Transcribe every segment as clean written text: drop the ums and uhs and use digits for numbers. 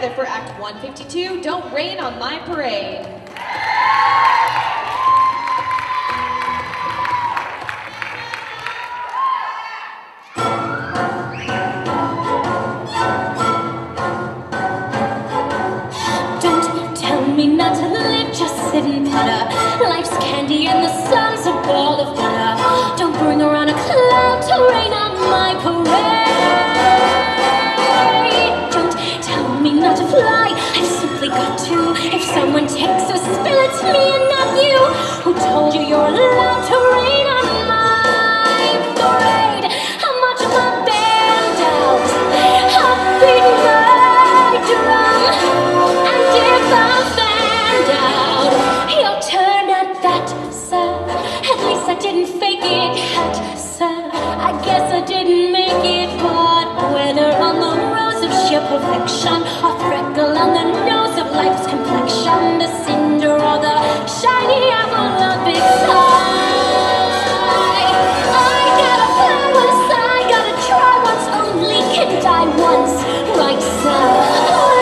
together for Act 152, Don't Rain on My Parade. Don't tell me not to live, just sit and putter. Life's candy and the sun's a ball of butter. Don't bring around a cloud to rain on my parade. Don't tell me not to fly, I've simply got to. If someone takes a spill, it's me and not you. Who told you you're allowed to rain on my parade? How much my band out, I'll beat my drum. And if I'm fanned out, your turn at that, sir. At least I didn't fake it, hat, sir. I guess I didn't make it, but whether on the rose of sheer perfection or freckle on the nose of life's complexion, the cinder or the shiny apple of big pie, I gotta play once, I gotta try once, only can die once, right, sir?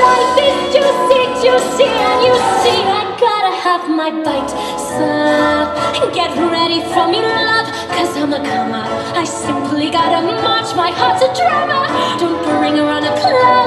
Life is juicy, juicy, and you see I gotta have my bite, sir. Get ready for me, love, cause I'm a comer. I simply gotta march, my heart's a drummer. Don't bring around a cloud